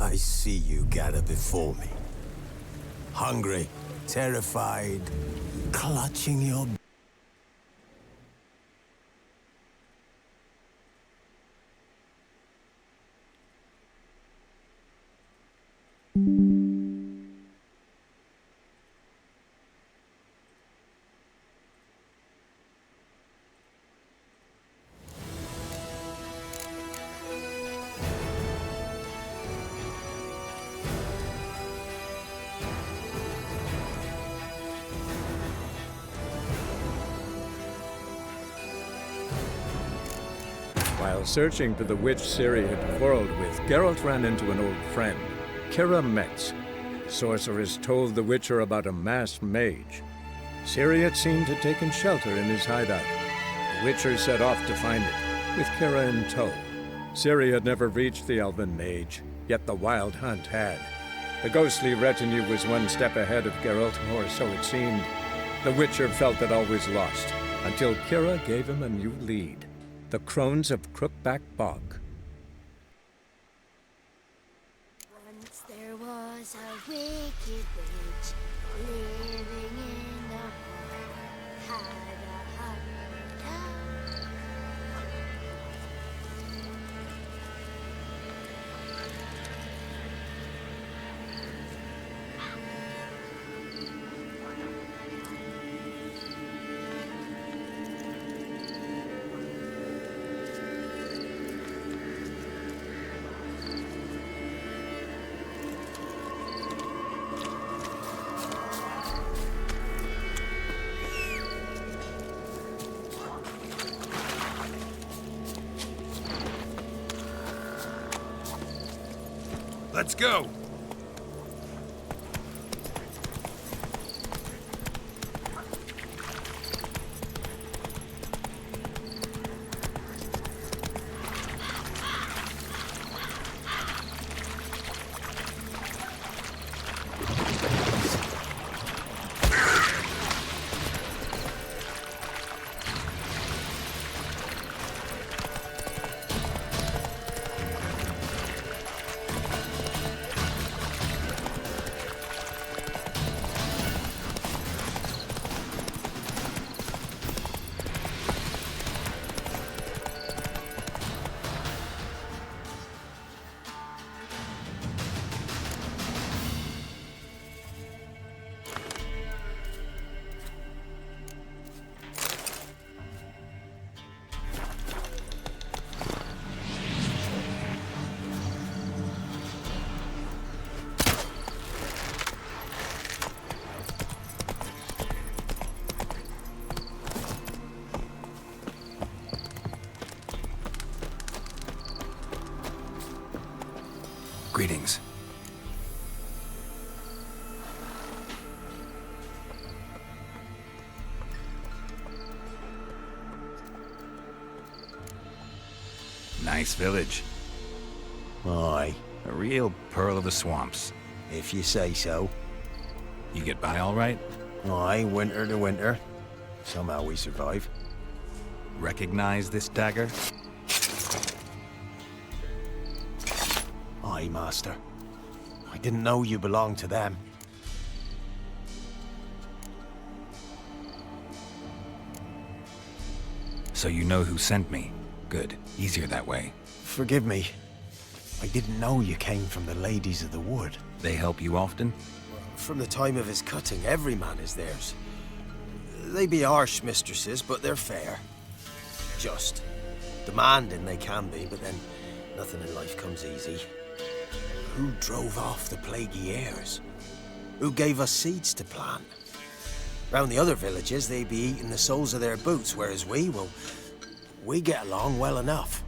I see you gather before me. Hungry, terrified, clutching your... While searching for the witch Ciri had quarreled with, Geralt ran into an old friend, Kira Metz. Sorceress told the Witcher about a masked mage. Ciri had seemed to have taken shelter in his hideout. The Witcher set off to find it, with Kira in tow. Ciri had never reached the elven mage, yet the wild hunt had. The ghostly retinue was one step ahead of Geralt, or so it seemed. The Witcher felt that all was lost, until Kira gave him a new lead. The Crones of Crookback Bog. Once there was a wicked witch living in a hole, had a heart. Let's go! Greetings. Nice village. Aye, A real pearl of the swamps. if you say so. You get by all right? Aye, winter to winter. Somehow we survive. Recognize this dagger? Aye, master. I didn't know you belonged to them. So you know who sent me. Good. Easier that way. Forgive me. I didn't know you came from the Ladies of the Wood. They help you often? From the time of his cutting, every man is theirs. They be harsh mistresses, but they're fair. Just. Demanding they can be, but then nothing in life comes easy. Who drove off the plaguey heirs? Who gave us seeds to plant? Round the other villages, they be eating the soles of their boots, whereas we, well, we get along well enough.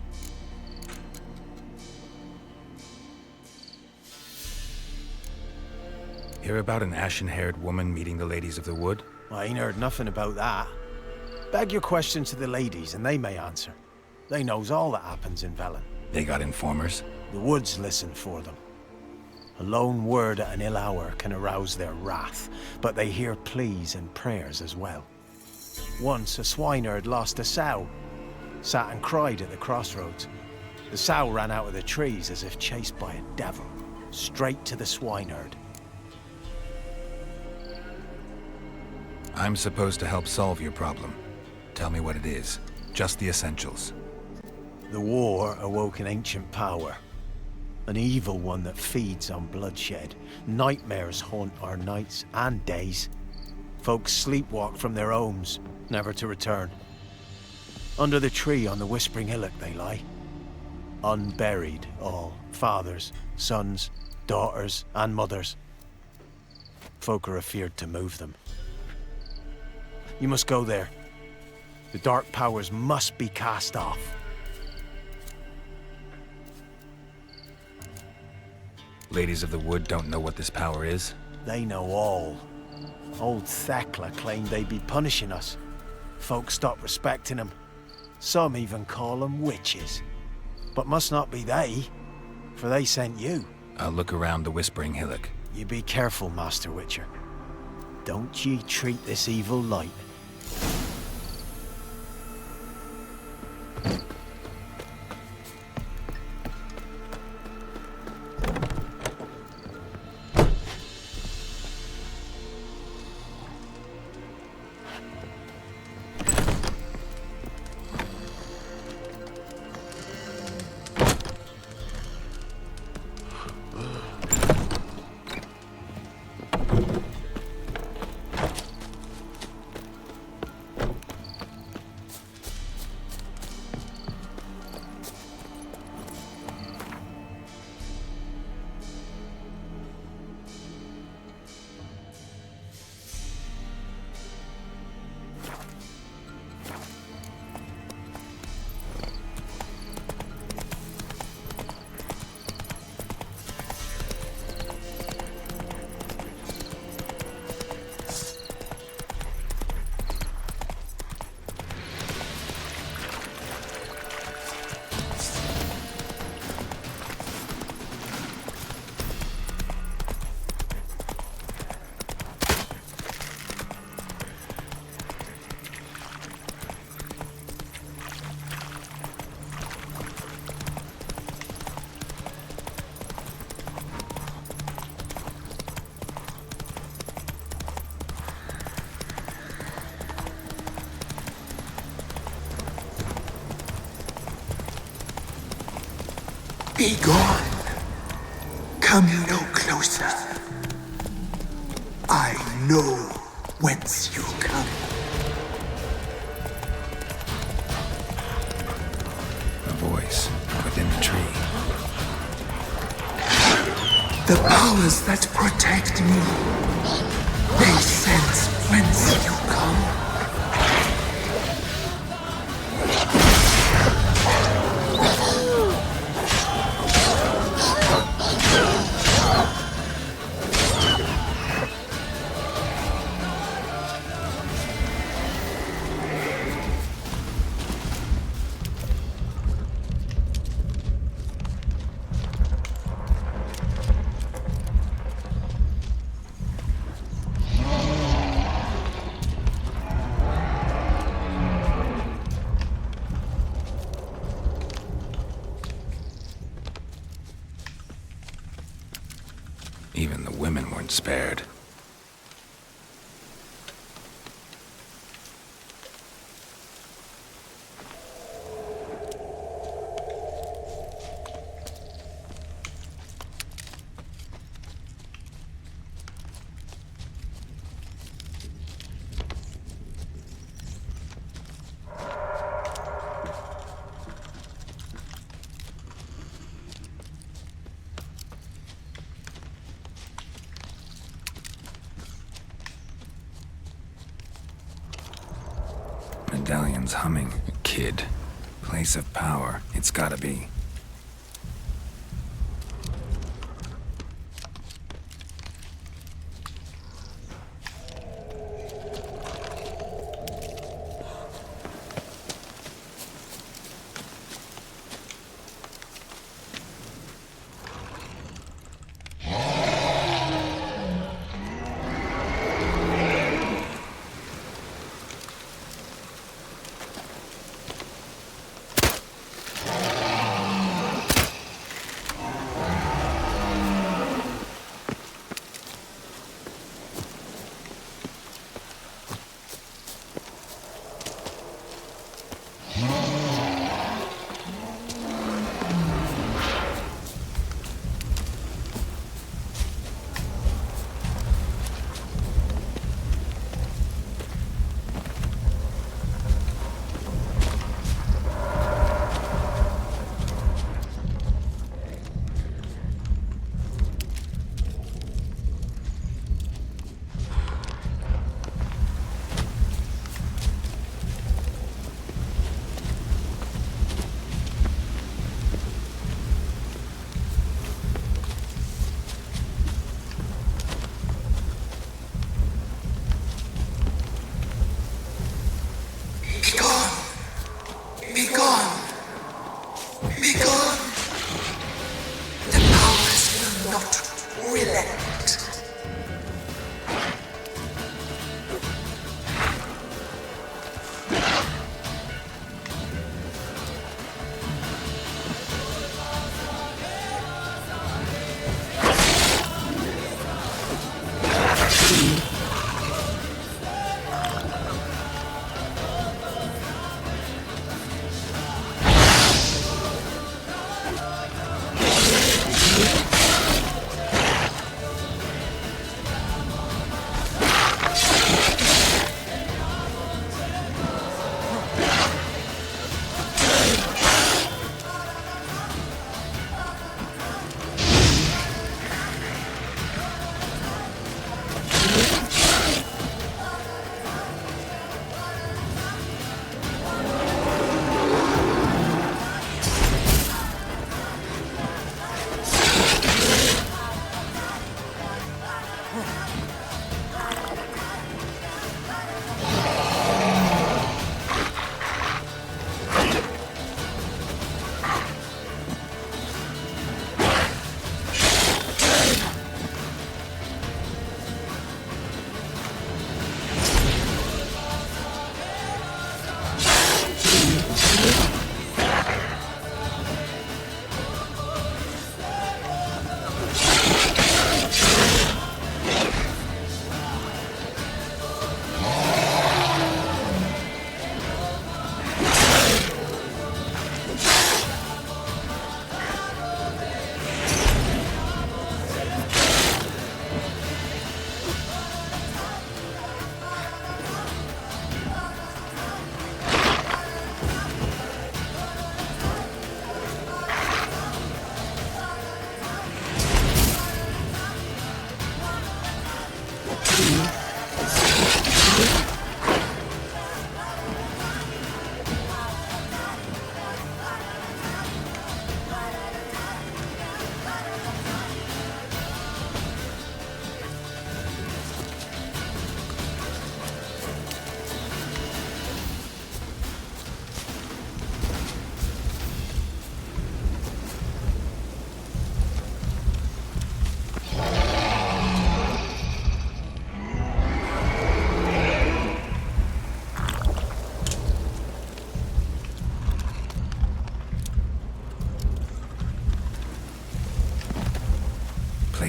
Hear about an ashen-haired woman meeting the Ladies of the Wood? I ain't heard nothing about that. Beg your question to the ladies, and they may answer. They knows all that happens in Velen. They got informers? The woods listen for them. A lone word at an ill hour can arouse their wrath, but they hear pleas and prayers as well. Once a swineherd lost a sow, sat and cried at the crossroads. The sow ran out of the trees as if chased by a devil, straight to the swineherd. I'm supposed to help solve your problem. Tell me what it is. Just the essentials. The war awoke an ancient power. An evil one that feeds on bloodshed. Nightmares haunt our nights and days. Folks sleepwalk from their homes, never to return. Under the tree on the Whispering Hillock they lie. Unburied all, fathers, sons, daughters and mothers. Folk are afeard to move them. You must go there. The dark powers must be cast off. Ladies of the Wood don't know what this power is? They know all. Old Thekla claimed they'd be punishing us. Folk stopped respecting them. Some even call them witches. But must not be they, for they sent you. I'll look around the Whispering Hillock. You be careful, Master Witcher. Don't ye treat this evil light. Be gone. Come no closer. I know whence you come. A voice within the tree. The powers that protect me, they sense whence you come. Even the women weren't spared. Medallion's humming. A kid. Place of power. It's gotta be.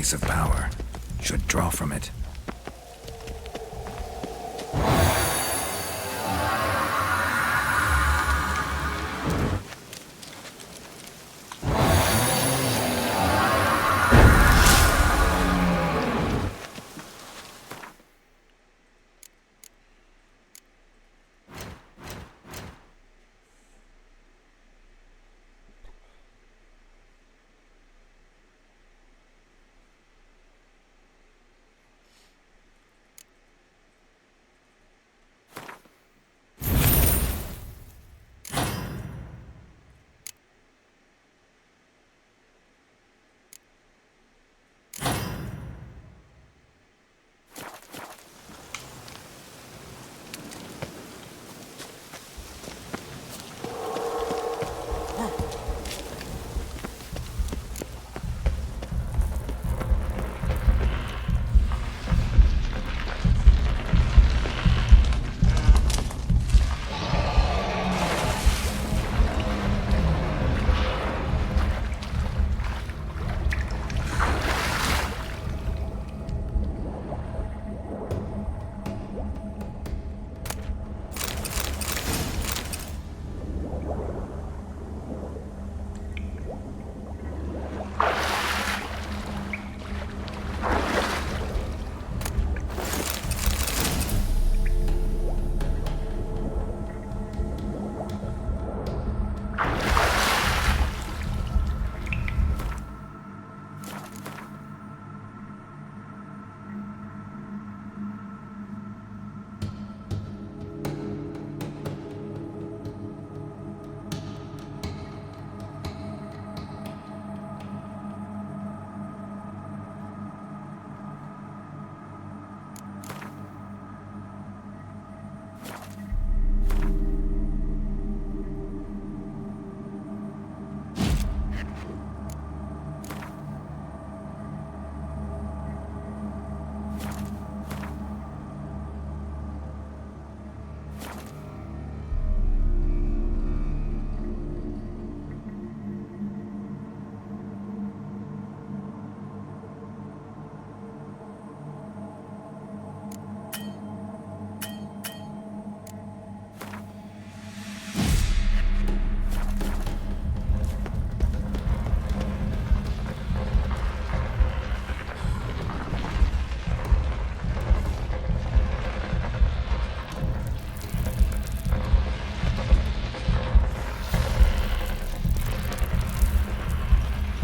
place of power. Should draw from it.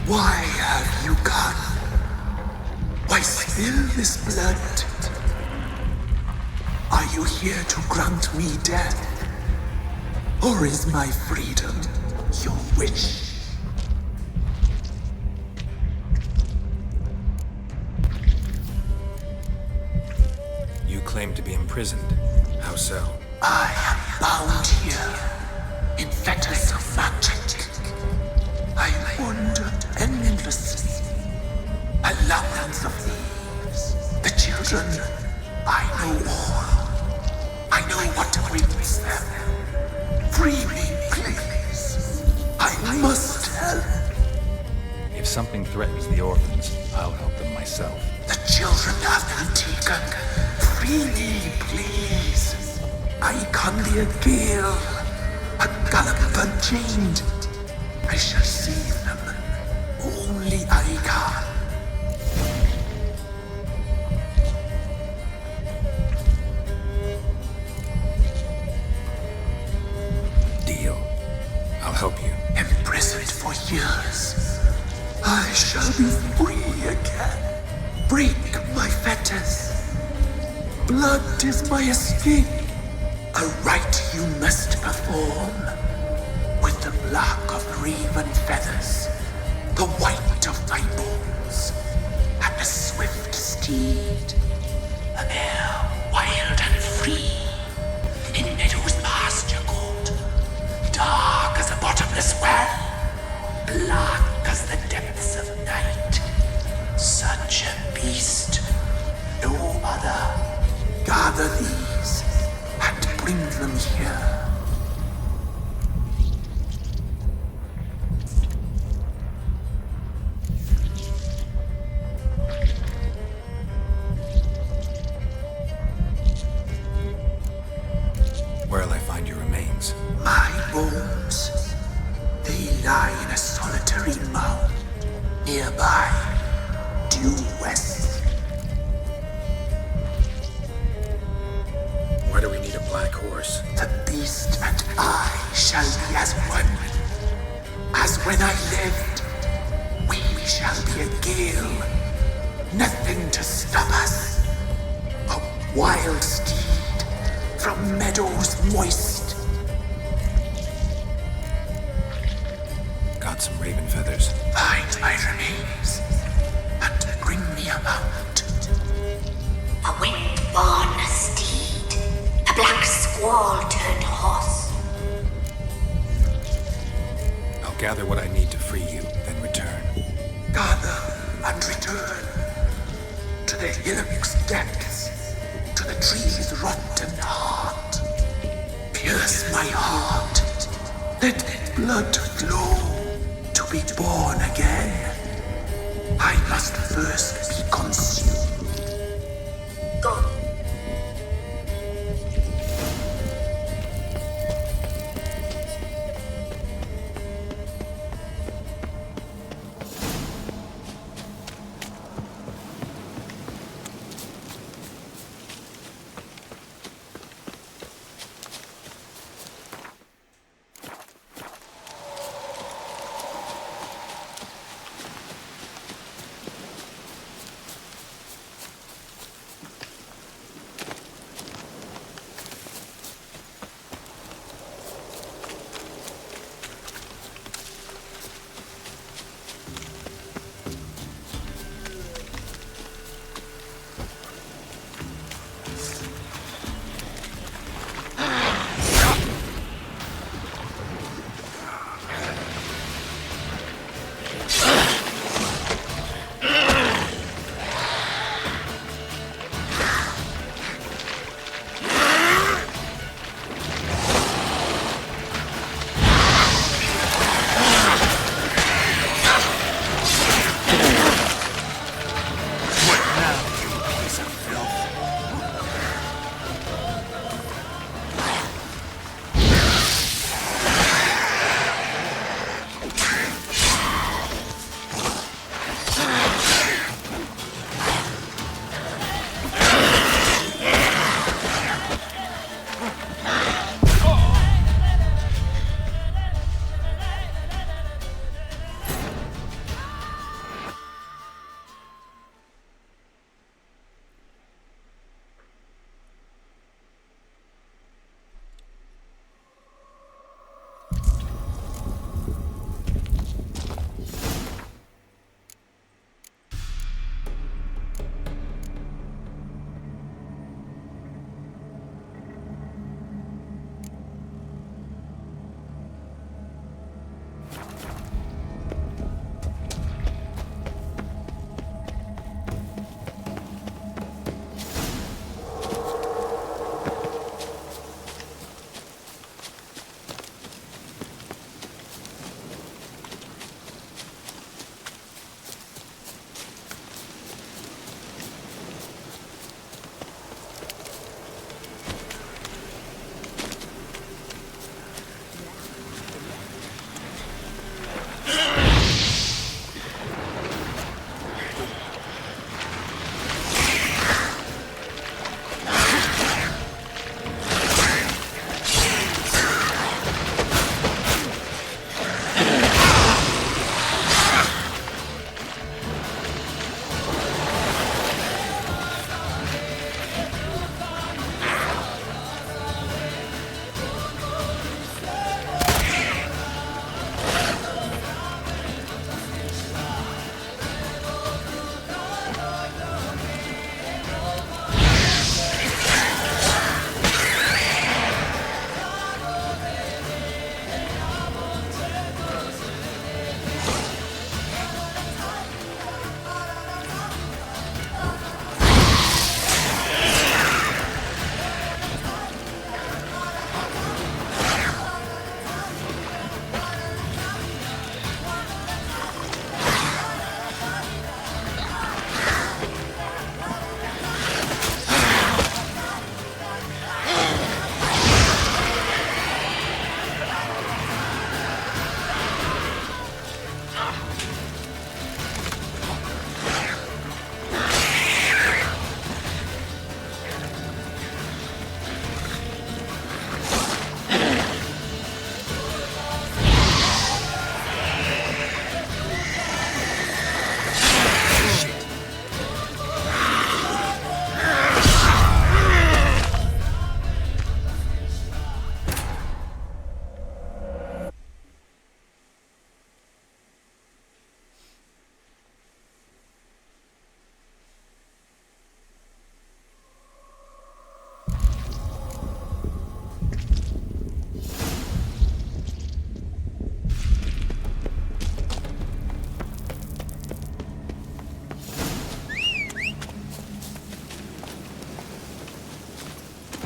Why have you come? Why spill this blood? Are you here to grant me death? Or is my freedom your wish? You claim to be imprisoned. How so? I am bound here in fetters of magic. I wander endlessly, a labyrinth of leaves. The children, I know all. I know what awaits them. Free me, please. I must help. If something threatens the orphans, I'll help them myself. The children have been taken. Free me, please. I can be a gale, a gallop unchained. I shall save them. Only I can. Deal. I'll help you. Imprisoned for years, I shall be free again. Break my fetters. Blood is my escape. A rite you must perform. With the black of raven feathers, the white of my bones, and a swift steed. A mare wild and free, in meadows pasture gold, dark as a bottomless well, black as the depths of night. Such a beast, no other. Gather these and bring them here. bones. They lie in a solitary mound nearby, due west. Why do we need a black horse? The beast and I shall be as one. As when I lived, we shall be a gale. Nothing to stop us. A wild steed from meadows moist. Got some raven feathers. Find my remains and bring me a mount. A wind-born steed, a black squall turned horse. I'll gather what I need to free you, then return. Gather and return to the hillock's depths, to the tree's rotten heart. Pierce my heart, let blood flow to be born again. I must first be consumed. Go.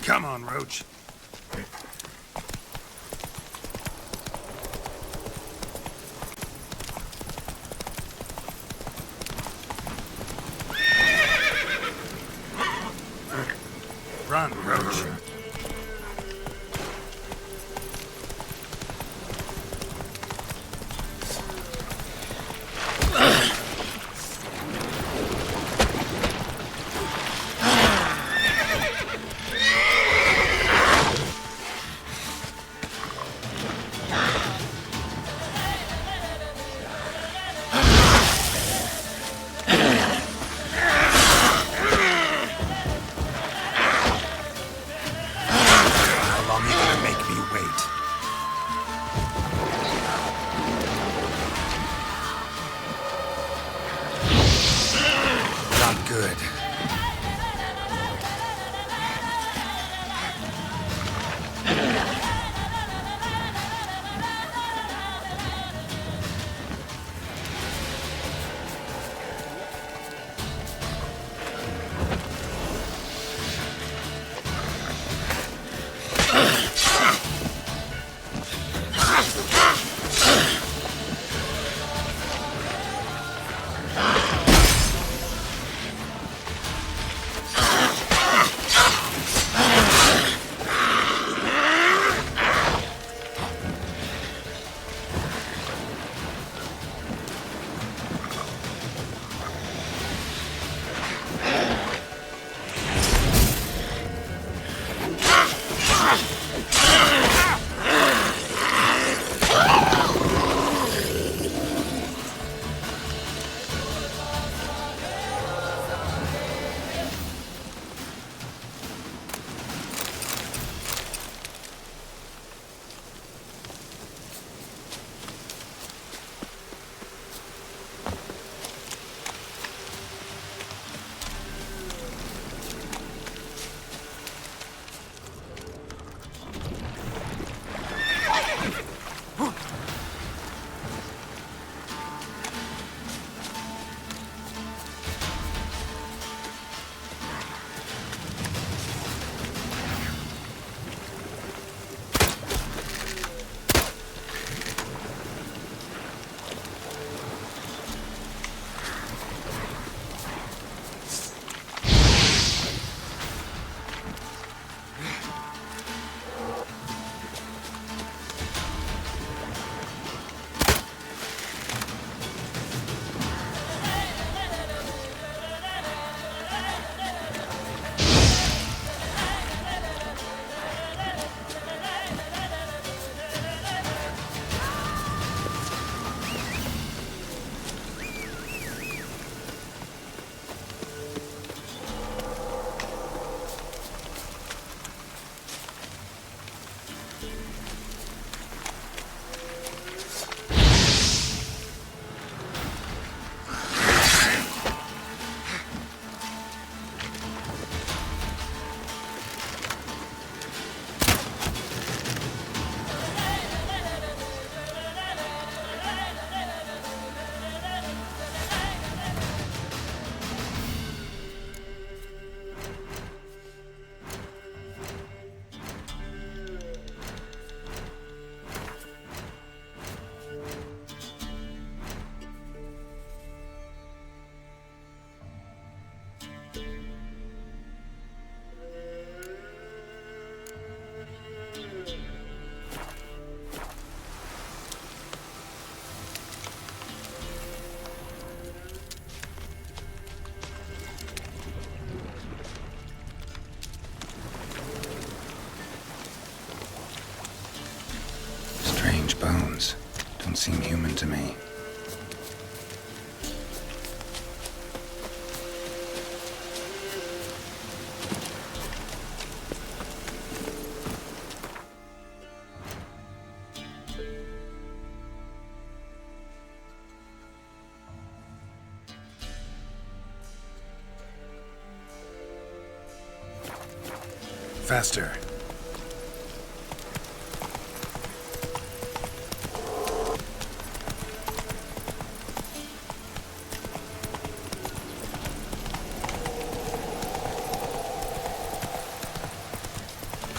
Come on, Roach. Run, Roach. How long you gonna make me wait? Not good. Bones don't seem human to me. Faster.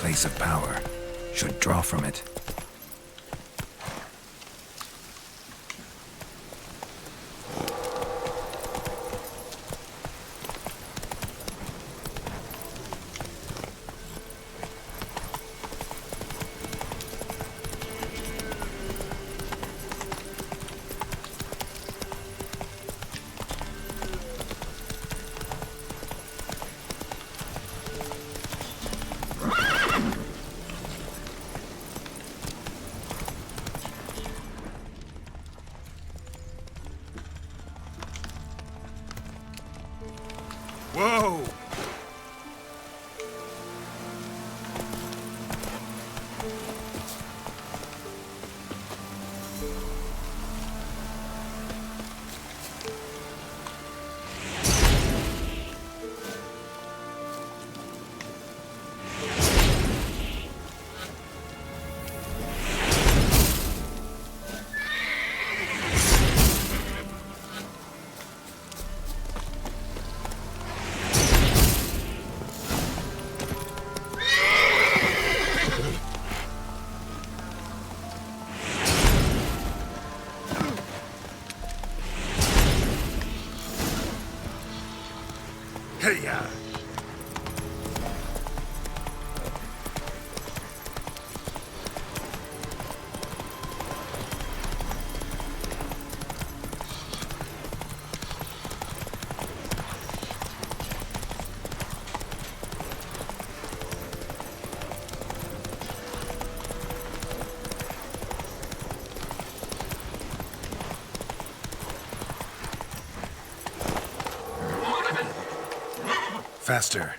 place of power. Should draw from it. Whoa! Hey-ya! Faster.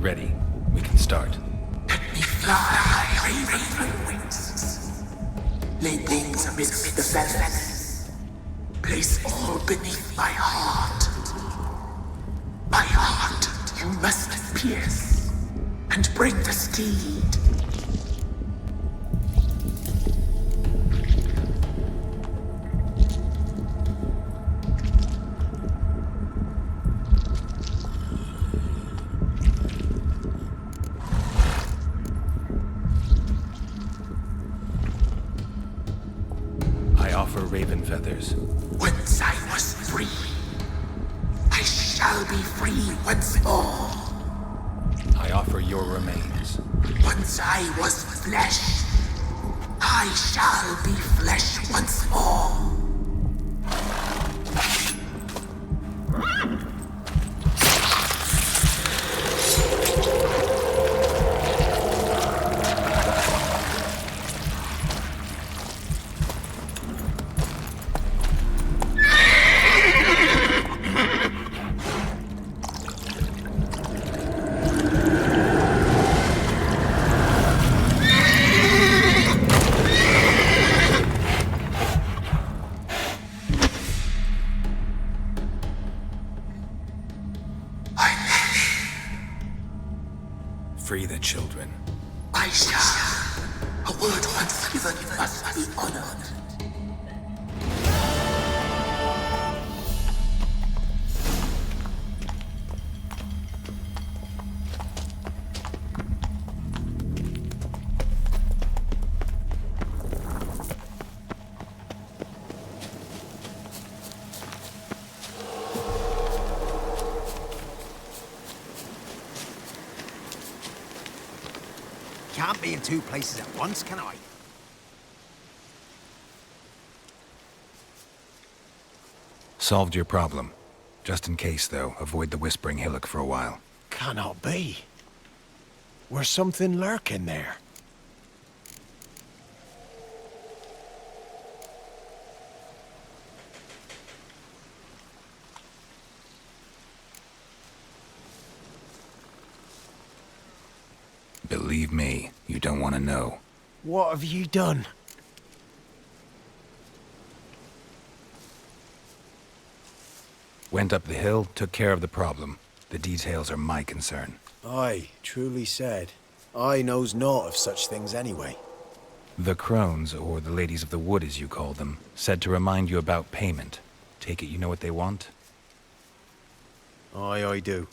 Ready. We can start. Let me fly, raven wings. Lay wings amidst the feathers. Place all beneath my heart. My heart you must pierce, and bring the steed. I offer raven feathers. Once I was free, I shall be free once more. I offer your remains. Once I was flesh, I shall be flesh once more. Free the children. I shall. A word once given must be honored. Can't be in two places at once, can I? Solved your problem. Just in case, though, avoid the Whispering Hillock for a while. Cannot be. Where's something lurking there? Believe me, you don't want to know. What have you done? Went up the hill, took care of the problem. The details are my concern. Aye, truly said. I knows naught of such things anyway. The crones, or the ladies of the wood as you call them, said to remind you about payment. Take it you know what they want? Aye, I do.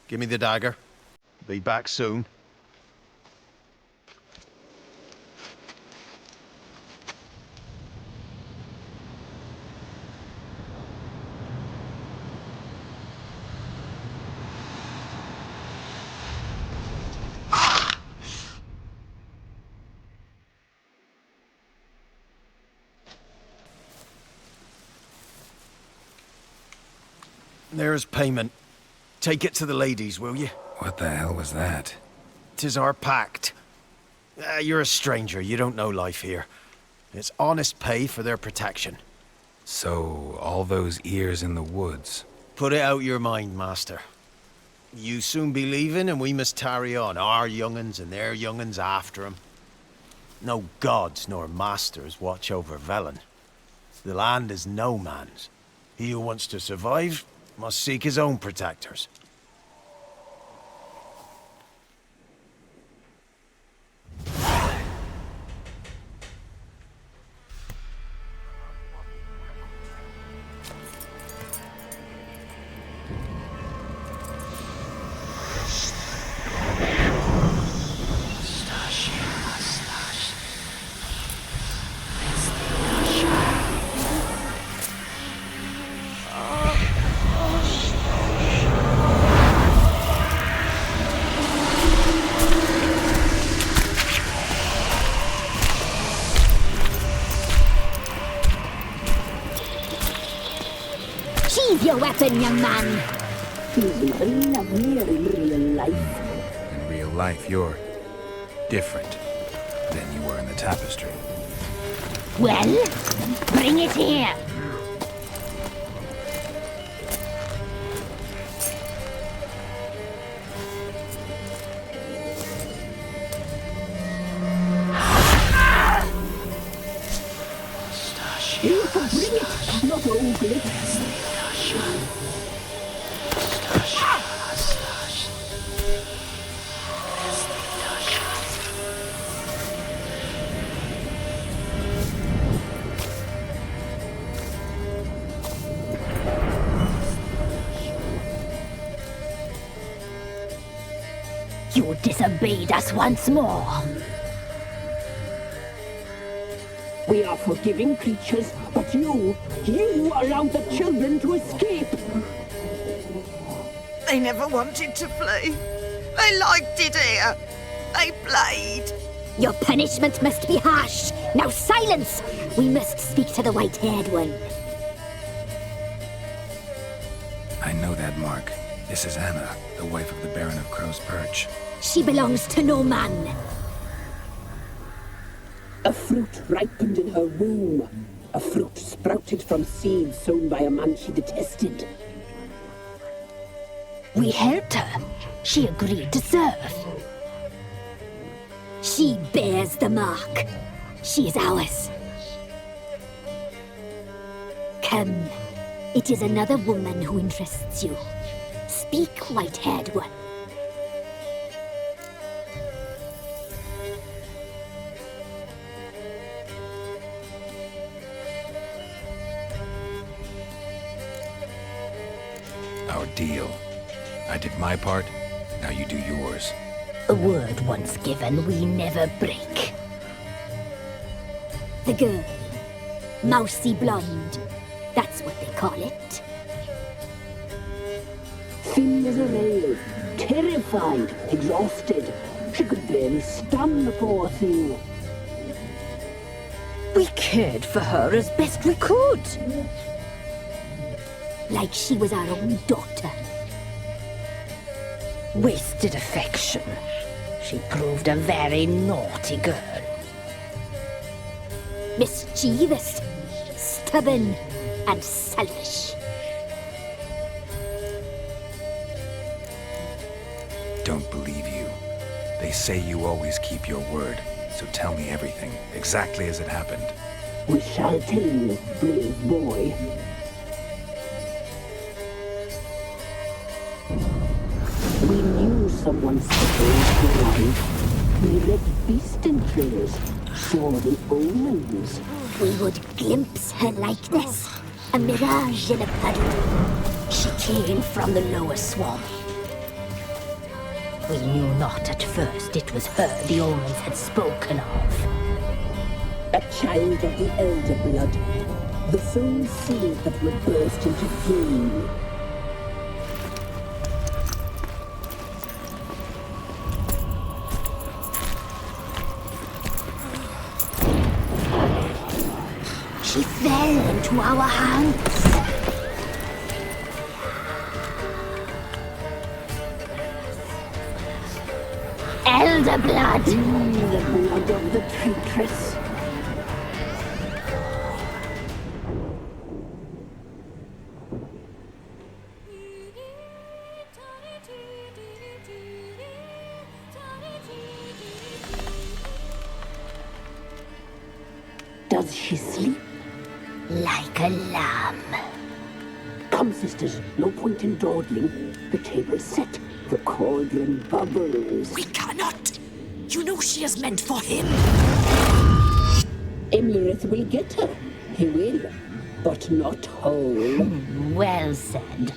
Give me the dagger. Be back soon. There's payment. Take it to the ladies, will you? What the hell was that? 'Tis our pact. You're a stranger, you don't know life here. It's honest pay for their protection. So, all those ears in the woods. Put it out your mind, master. You soon be leaving and we must tarry on, our young'uns and their young'uns after 'em. No gods nor masters watch over Velen. The land is no man's. He who wants to survive must seek his own protectors. Sheathe your weapon, young man. He's even lovelier in real life. In real life, you're different than you were in the tapestry. Well, bring it here. You can bring it, not ugly. You disobeyed us once more. We are forgiving creatures, but you allowed the children to escape. They never wanted to flee. They liked it here. They played. Your punishment must be harsh. Now silence! We must speak to the white-haired one. I know that mark. This is Anna, the wife of the Baron of Crow's Perch. She belongs to no man. A fruit ripened in her womb. A fruit sprouted from seeds sown by a man she detested. We helped her. She agreed to serve. She bears the mark. She is ours. Come. It is another woman who interests you. Speak, white-haired one. Our deal. I did my part, now you do yours. A word once given, we never break. The girl. Mousy blonde. That's what they call it. Thin as a rail, terrified, exhausted. She could barely stand, the poor thing. We cared for her as best we could. Like she was our own daughter. Wasted affection. She proved a very naughty girl. Mischievous, stubborn, and selfish. Don't believe you. They say you always keep your word, so tell me everything, exactly as it happened. We shall tell you, brave boy. We knew someone special was alive. We read beast entrails, saw the omens. We would glimpse her likeness, a mirage in a puddle. She came from the lower swamp. We knew not at first it was her the omens had spoken of. A child of the elder blood, the soul seed that would burst into flame. She fell into our hands. Elder blood! The blood of the traitress. Does she sleep? Like a lamb. Come, sisters, no point in dawdling. The table's set, the cauldron bubbles. We cannot. You know she is meant for him. Immerse will get her. He will, but not whole. Well said.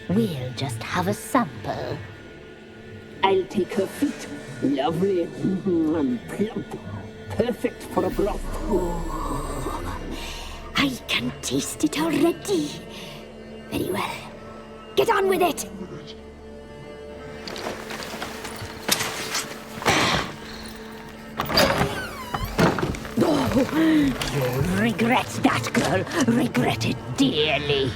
We'll just have a sample. I'll take her feet. Lovely and plump. Perfect for a broth. I can taste it already. Very well. Get on with it! You'll regret that, girl. Regret it dearly.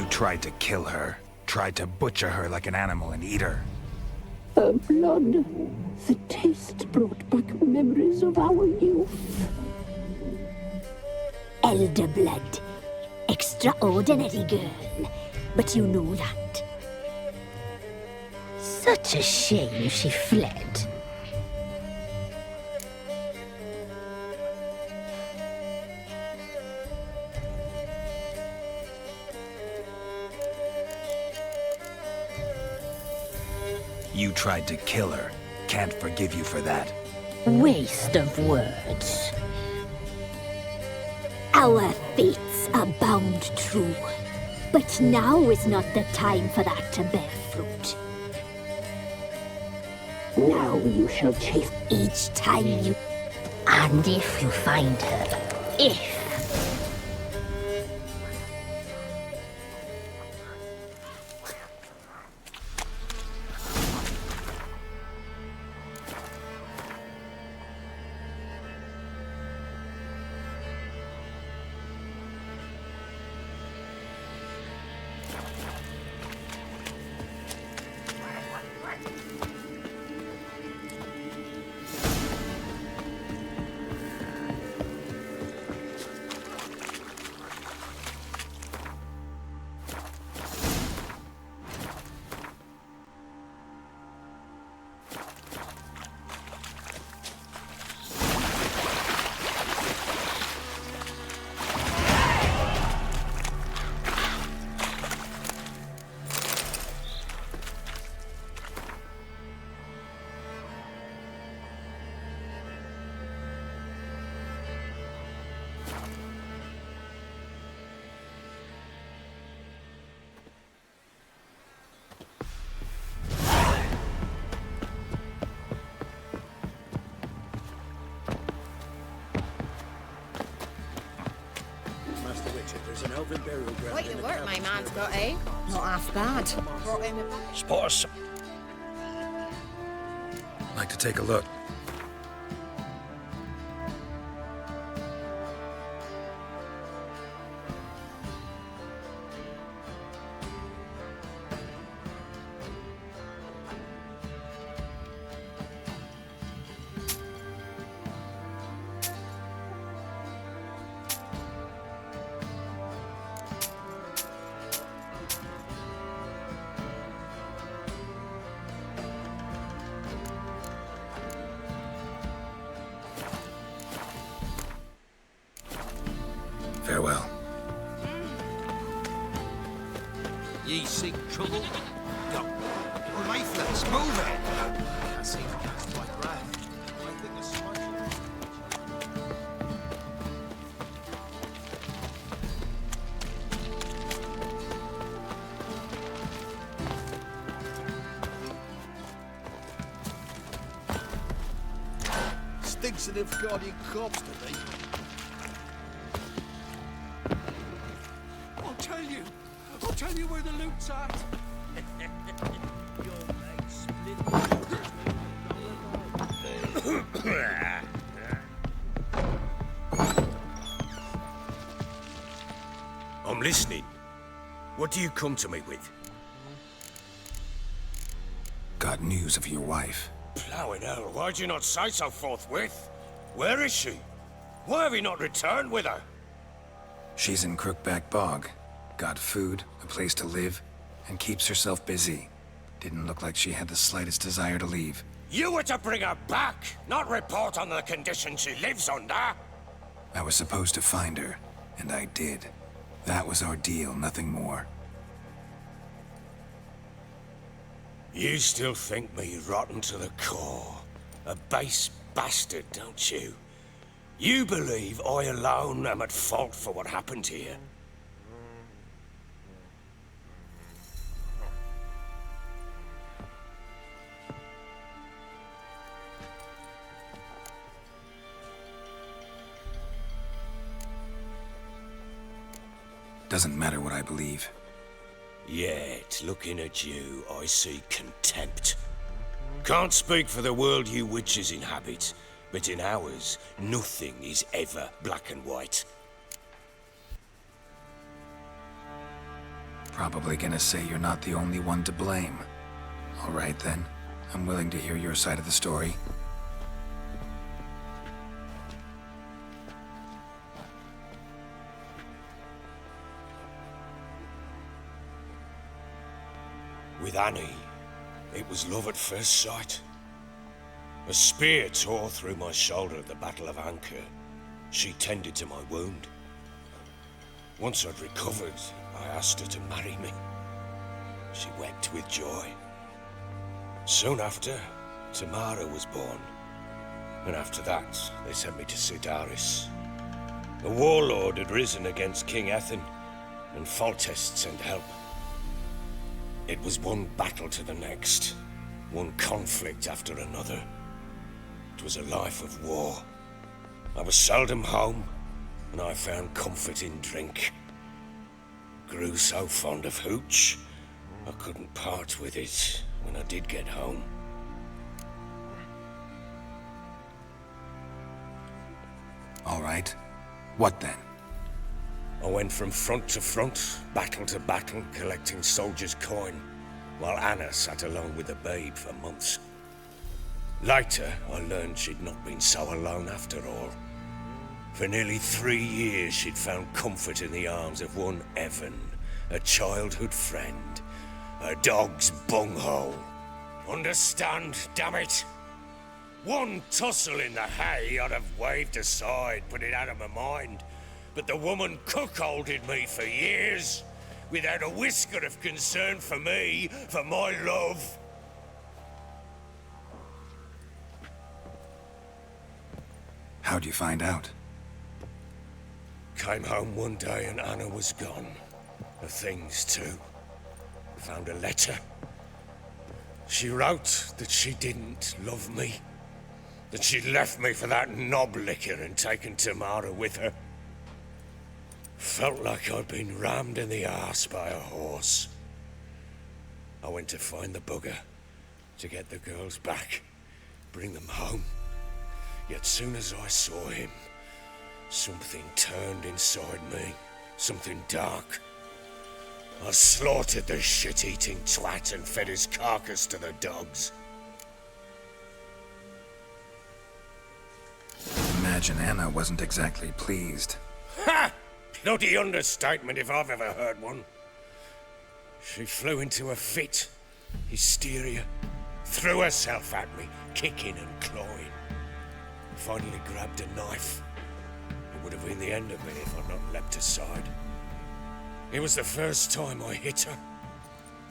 Tried to kill her. Tried to butcher her like an animal and eat her. Her blood. The taste brought back memories of our youth. Elder blood. Extraordinary girl. But you know that. Such a shame she fled. You tried to kill her. Can't forgive you for that. Waste of words. Our fates are bound true. But now is not the time for that to bear fruit. Now you shall chase Each time you... And if you find her, if... Quite the work my man's got, eh? Not half bad. Brought him a... Spot us. Like to take a look. Farewell. Ye seek trouble? Go. Lifeless, move it! I see the cast like breath. I think the smudge... Stinks of the guardian corpse to me. I'll tell you where the loot's at. I'm listening. What do you come to me with? Got news of your wife. Plowing hell, why'd you not say so forthwith? Where is she? Why have you not returned with her? She's in Crookback Bog. Got food, a place to live, and keeps herself busy. Didn't look like she had the slightest desire to leave. You were to bring her back, not report on the condition she lives under. I was supposed to find her, and I did. That was our deal, nothing more. You still think me rotten to the core. A base bastard, don't you? You believe I alone am at fault for what happened here. Doesn't matter what I believe. Yet, looking at you, I see contempt. Can't speak for the world you witches inhabit, but in ours, nothing is ever black and white. Probably gonna say you're not the only one to blame. All right then, I'm willing to hear your side of the story. With Annie, it was love at first sight. A spear tore through my shoulder at the Battle of Anchor. She tended to my wound. Once I'd recovered, I asked her to marry me. She wept with joy. Soon after, Tamara was born. And after that, they sent me to Sidaris. A warlord had risen against King Ethan, and Foltest sent help. It was one battle to the next, one conflict after another. It was a life of war. I was seldom home, and I found comfort in drink. Grew so fond of hooch, I couldn't part with it when I did get home. All right. What then? I went from front to front, battle to battle, collecting soldiers' coin, while Anna sat alone with the babe for months. Later, I learned she'd not been so alone after all. For nearly 3 years, she'd found comfort in the arms of one Evan, a childhood friend, a dog's bunghole. Understand, damn it? One tussle in the hay I'd have waved aside, put it out of my mind. But the woman cuckolded me for years, without a whisker of concern for me, for my love. How'd you find out? Came home one day and Anna was gone. Her things too. Found a letter. She wrote that she didn't love me. That she'd left me for that knob licker and taken Tamara with her. Felt like I'd been rammed in the arse by a horse. I went to find the bugger, to get the girls back, bring them home. Yet soon as I saw him, something turned inside me, something dark. I slaughtered the shit-eating twat and fed his carcass to the dogs. Imagine Anna wasn't exactly pleased. Ha! Bloody understatement if I've ever heard one. She flew into a fit, hysteria, threw herself at me, kicking and clawing. Finally grabbed a knife. It would have been the end of me if I'd not leapt aside. It was the first time I hit her.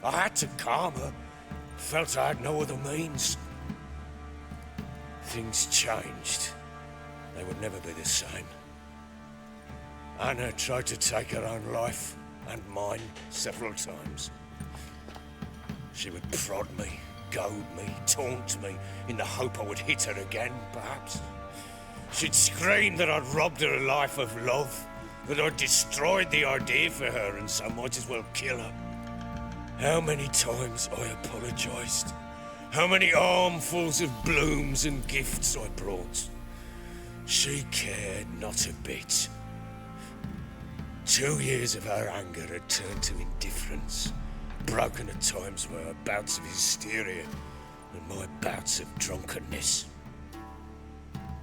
I had to calm her. Felt I had no other means. Things changed. They would never be the same. Anna tried to take her own life, and mine, several times. She would prod me, goad me, taunt me, in the hope I would hit her again, perhaps. She'd scream that I'd robbed her life of love, that I'd destroyed the idea for her and so might as well kill her. How many times I apologized. How many armfuls of blooms and gifts I brought. She cared not a bit. 2 years of her anger had turned to indifference, broken at times by her bouts of hysteria and my bouts of drunkenness.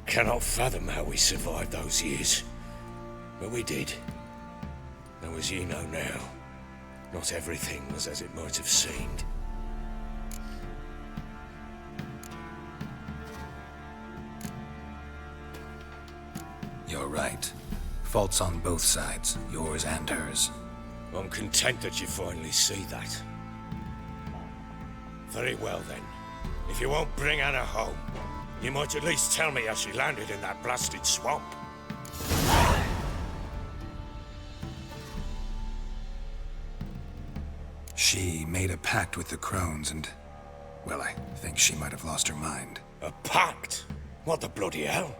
Cannot fathom how we survived those years, but we did. Though as you know now, not everything was as it might have seemed. You're right. Faults on both sides, yours and hers. I'm content that you finally see that. Very well then. If you won't bring Anna home, you might at least tell me how she landed in that blasted swamp. She made a pact with the crones and, well, I think she might have lost her mind. A pact? What the bloody hell?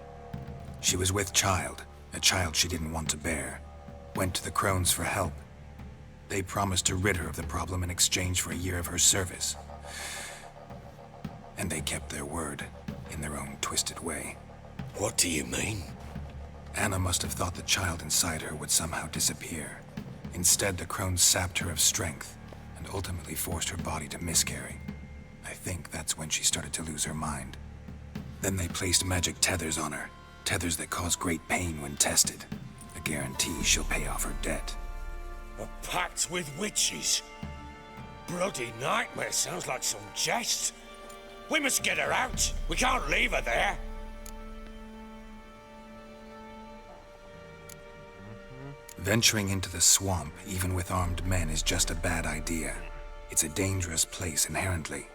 She was with child, a child she didn't want to bear. Went to the crones for help. They promised to rid her of the problem in exchange for a year of her service. And they kept their word, in their own twisted way. What do you mean? Anna must have thought the child inside her would somehow disappear. Instead, the crones sapped her of strength, and ultimately forced her body to miscarry. I think that's when she started to lose her mind. Then they placed magic tethers on her, tethers that cause great pain when tested. A guarantee she'll pay off her debt. A pact with witches? Bloody nightmare, sounds like some jest. We must get her out. We can't leave her there. Venturing into the swamp, even with armed men, is just a bad idea. It's a dangerous place inherently,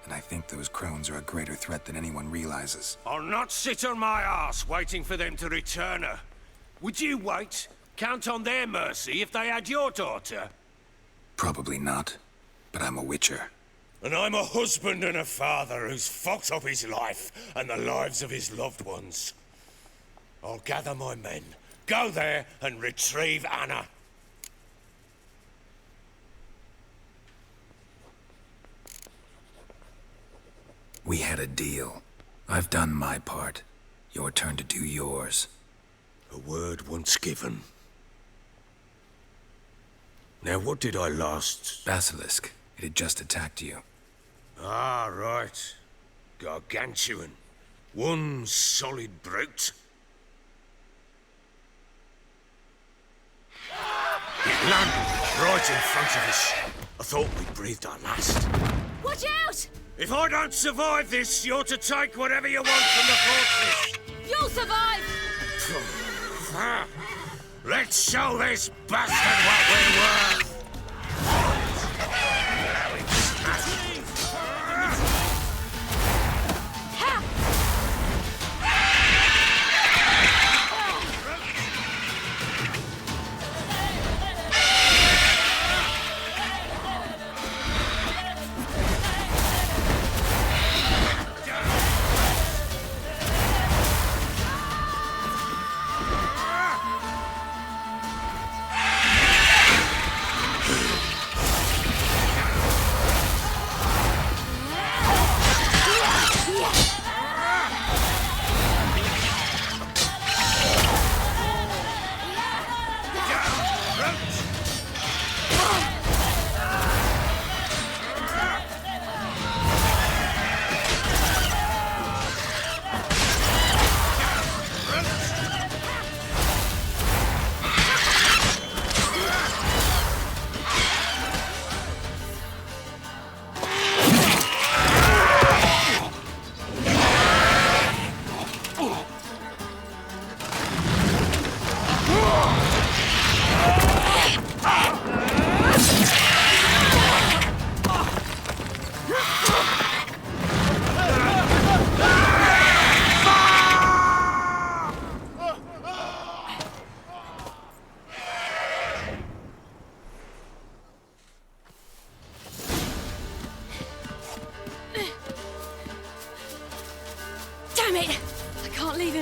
and I think those crones are a greater threat than anyone realizes. I'll not sit on my arse waiting for them to return her. Would you wait? Count on their mercy if they had your daughter? Probably not, but I'm a witcher. And I'm a husband and a father who's fucked up his life and the lives of his loved ones. I'll gather my men, go there and retrieve Anna. We had a deal. I've done my part. Your turn to do yours. A word once given. Now, what did I last... Basilisk. It had just attacked you. Ah, right. Gargantuan. One solid brute. It landed right in front of us. I thought we'd breathed our last. Watch out! If I don't survive this, you're to take whatever you want from the fortress. You'll survive! Let's show this bastard what we're worth.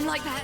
like that.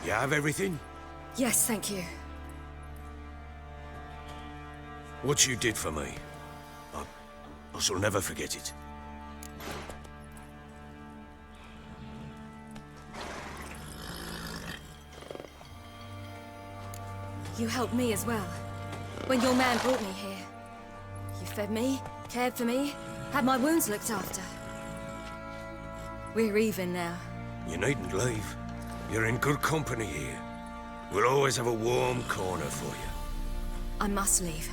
You have everything? Yes, thank you. What you did for me, I shall never forget it. You helped me as well. When your man brought me here. You fed me, cared for me, had my wounds looked after. We're even now. You needn't leave. You're in good company here. We'll always have a warm corner for you. I must leave.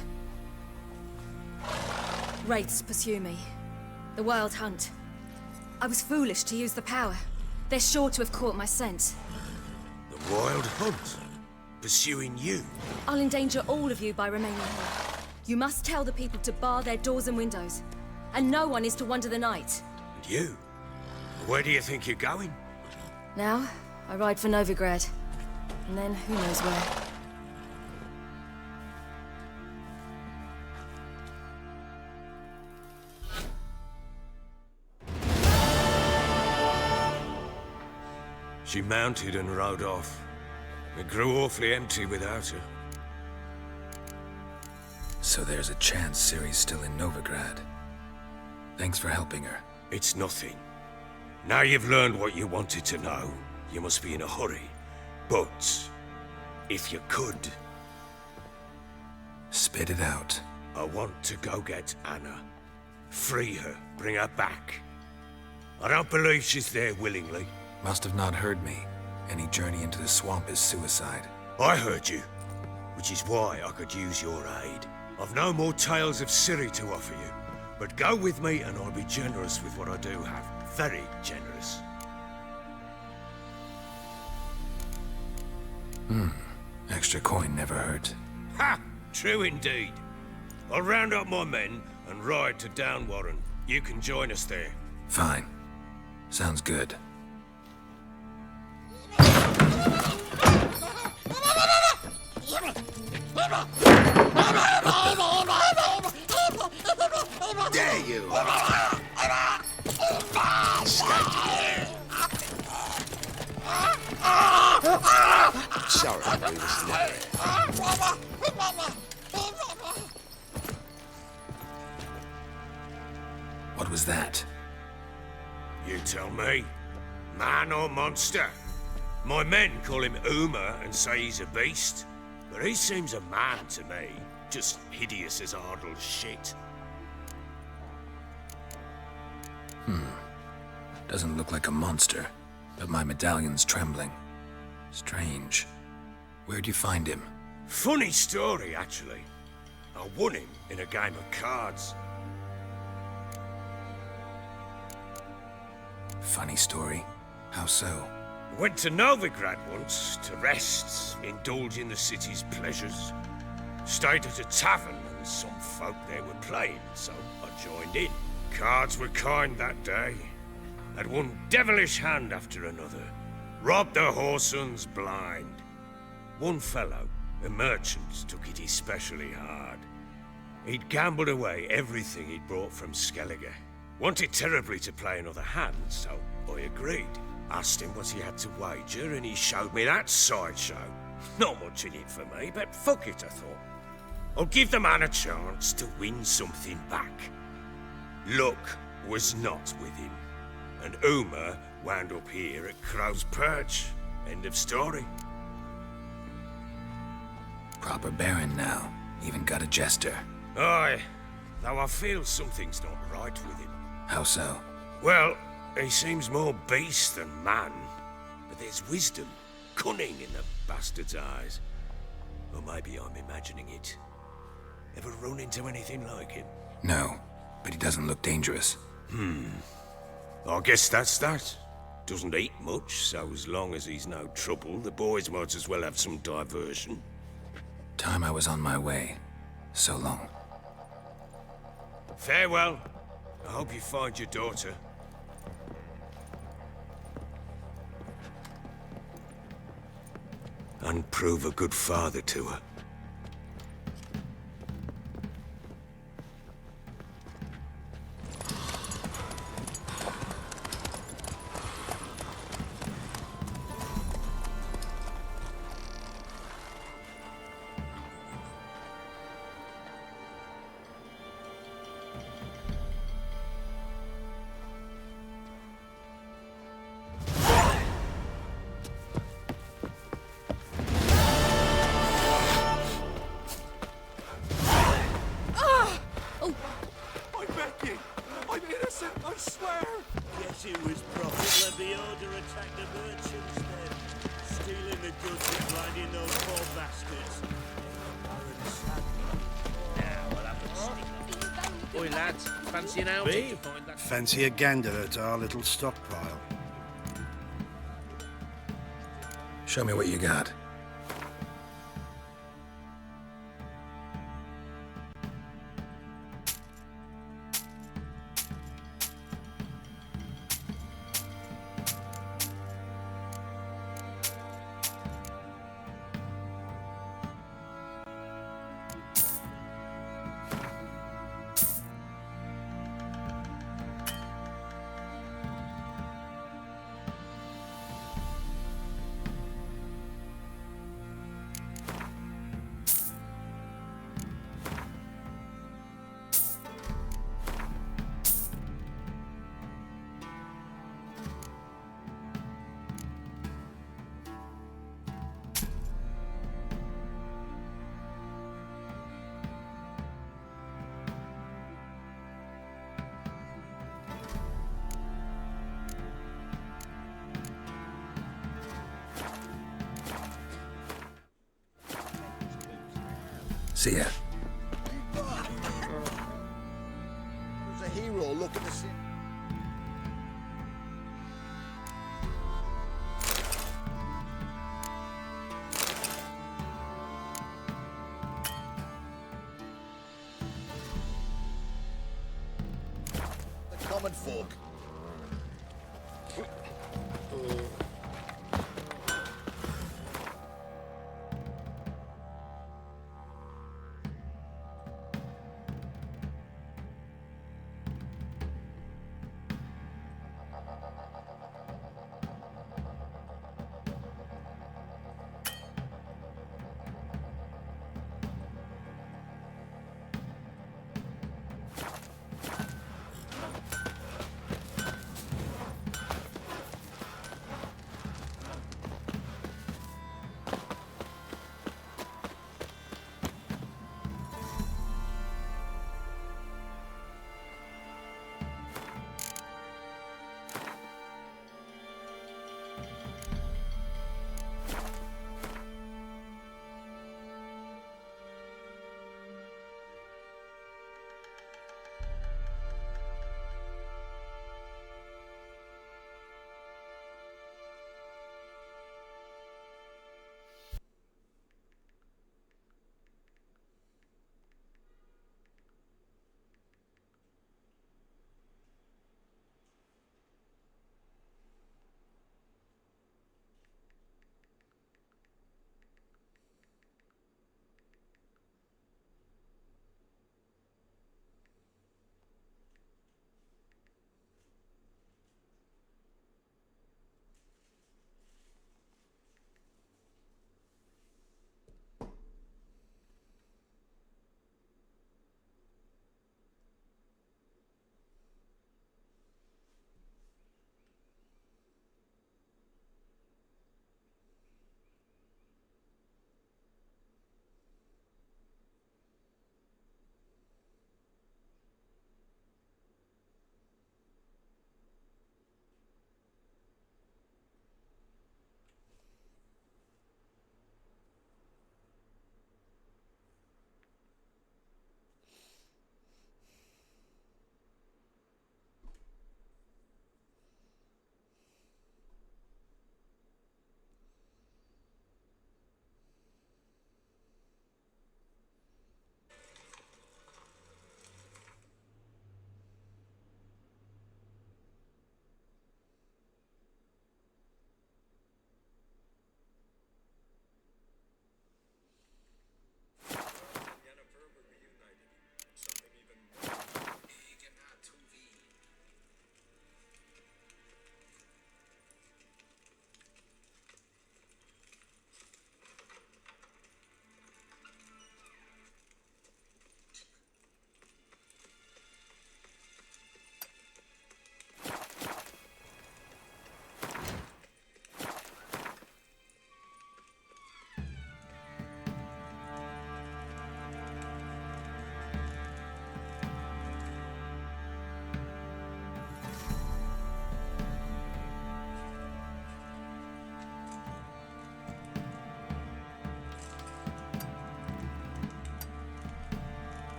Wraiths pursue me. The Wild Hunt. I was foolish to use the power. They're sure to have caught my scent. The Wild Hunt? Pursuing you? I'll endanger all of you by remaining here. You must tell the people to bar their doors and windows. And no one is to wander the night. And you? Where do you think you're going? Now, I ride for Novigrad. And then who knows where. She mounted and rode off. It grew awfully empty without her. So there's a chance Ciri's still in Novigrad. Thanks for helping her. It's nothing. Now you've learned what you wanted to know, you must be in a hurry. But, if you could... Spit it out. I want to go get Anna. Free her, bring her back. I don't believe she's there willingly. Must have not heard me. Any journey into the swamp is suicide. I heard you, which is why I could use your aid. I've no more tales of Ciri to offer you, but go with me and I'll be generous with what I do have. Very generous. Extra coin never hurt. Ha! True indeed. I'll round up my men and ride to Downwarren. You can join us there. Fine. Sounds good. There you are. Sorry, we was never. What was that? You tell me. Man or monster? My men call him Uma and say he's a beast, but he seems a man to me. Just hideous as Ardle's shit. Doesn't look like a monster, but my medallion's trembling. Strange. Where'd you find him? Funny story, actually. I won him in a game of cards. Funny story. How so? Went to Novigrad once to rest, indulge in the city's pleasures. Stayed at a tavern and some folk there were playing, so I joined in. Cards were kind that day. Had one devilish hand after another. Robbed the whoresons blind. One fellow, a merchant, took it especially hard. He'd gambled away everything he'd brought from Skellige. Wanted terribly to play another hand, so I agreed. Asked him what he had to wager, and he showed me that sideshow. Not much in it for me, but fuck it, I thought. I'll give the man a chance to win something back. Luck was not with him, and Uma wound up here at Crow's Perch. End of story. Proper baron now. Even got a jester. Aye, though I feel something's not right with him. How so? Well, he seems more beast than man, but there's wisdom, cunning in the bastard's eyes. Or maybe I'm imagining it. Ever run into anything like him? No, but he doesn't look dangerous. I guess that's that. Doesn't eat much, so as long as he's no trouble, the boys might as well have some diversion. Time I was on my way. So long. Farewell. I hope you find your daughter. And prove a good father to her. Guess it was profit. Let the order attack the merchants then. Stealing the goods and blinding those poor bastards. Oi lads, fancy an outing to find that... Fancy a gander at our little stockpile. Show me what you got. See ya. There's a hero looking to see. The common folk.